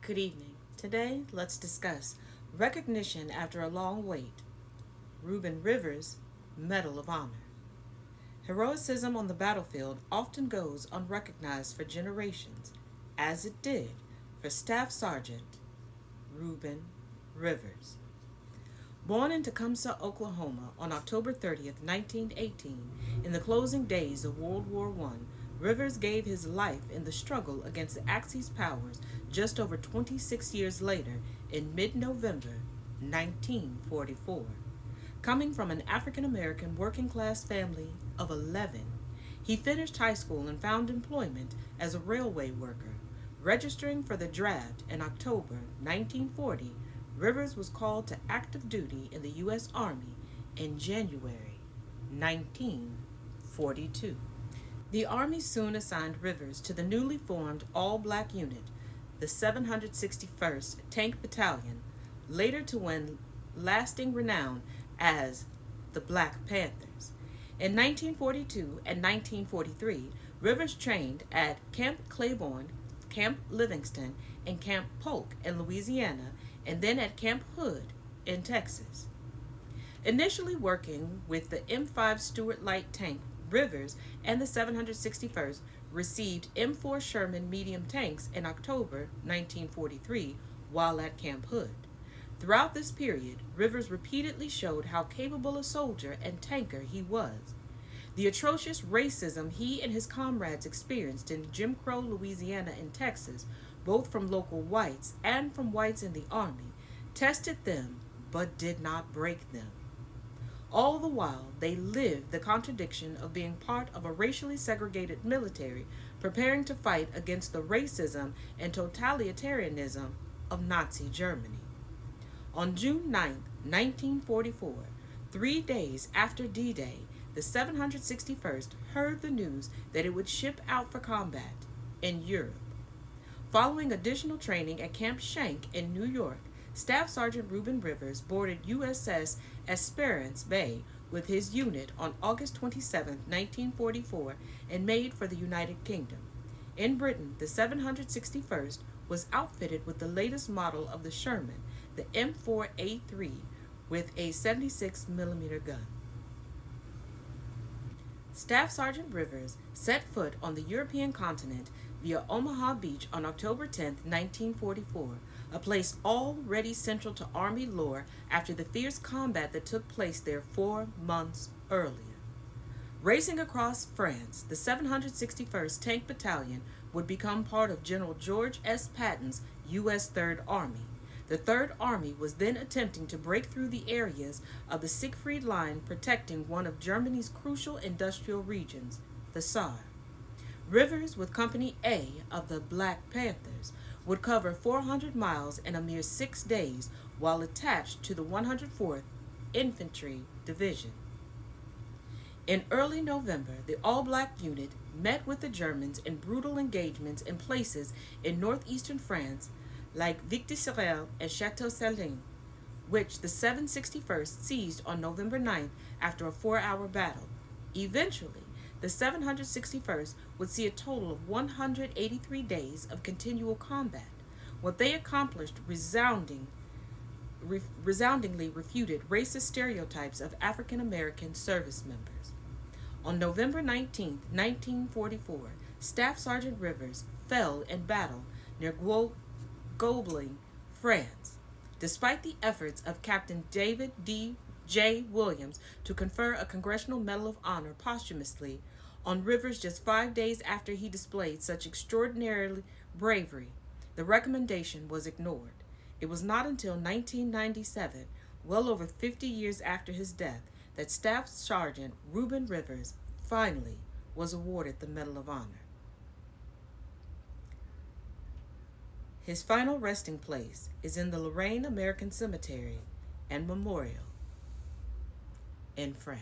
Good evening. Today, let's discuss recognition after a long wait. Ruben Rivers' Medal of Honor. Heroicism on the battlefield often goes unrecognized for generations, as it did for Staff Sergeant Ruben Rivers. Born in Tecumseh, Oklahoma on October 30th, 1918, in the closing days of World War I, Rivers gave his life in the struggle against the Axis powers just over 26 years later in mid-November 1944. Coming from an African American working class family of 11, he finished high school and found employment as a railway worker. Registering for the draft in October 1940, Rivers was called to active duty in the U.S. Army in January 1942. The Army soon assigned Rivers to the newly formed all-black unit, the 761st Tank Battalion, later to win lasting renown as the Black Panthers. In 1942 and 1943, Rivers trained at Camp Claiborne, Camp Livingston, and Camp Polk in Louisiana, and then at Camp Hood in Texas. Initially working with the M5 Stuart Light tank, Rivers and the 761st received M4 Sherman medium tanks in October 1943 while at Camp Hood. Throughout this period, Rivers repeatedly showed how capable a soldier and tanker he was. The atrocious racism he and his comrades experienced in Jim Crow Louisiana and Texas, both from local whites and from whites in the Army, tested them but did not break them. All the while, they lived the contradiction of being part of a racially segregated military preparing to fight against the racism and totalitarianism of Nazi Germany. On June 9, 1944, 3 days after D-Day, the 761st heard the news that it would ship out for combat in Europe. Following additional training at Camp Schenck in New York, Staff Sergeant Ruben Rivers boarded USS Esperance Bay with his unit on August 27, 1944, and made for the United Kingdom. In Britain, the 761st was outfitted with the latest model of the Sherman, the M4A3, with a 76mm gun. Staff Sergeant Rivers set foot on the European continent via Omaha Beach on October 10, 1944, a place already central to Army lore after the fierce combat that took place there 4 months earlier. Racing across France, the 761st Tank Battalion would become part of General George S. Patton's U.S. Third Army. The Third Army was then attempting to break through the areas of the Siegfried Line protecting one of Germany's crucial industrial regions, the Saar. Rivers, with Company A of the Black Panthers, would cover 400 miles in a mere 6 days while attached to the 104th Infantry Division. In early November, the all-black unit met with the Germans in brutal engagements in places in northeastern France like Vichy-Sorel and Château-Salins, which the 761st seized on November 9th after a 4-hour battle. Eventually, the 761st would see a total of 183 days of continual combat. What they accomplished resoundingly refuted racist stereotypes of African American service members. On November 19, 1944, Staff Sergeant Rivers fell in battle near Gobelin, France. Despite the efforts of Captain David D. J. Williams to confer a Congressional Medal of Honor posthumously on Rivers just 5 days after he displayed such extraordinary bravery, the recommendation was ignored. It was not until 1997, well over 50 years after his death, that Staff Sergeant Ruben Rivers finally was awarded the Medal of Honor. His final resting place is in the Lorraine American Cemetery and Memorial in France.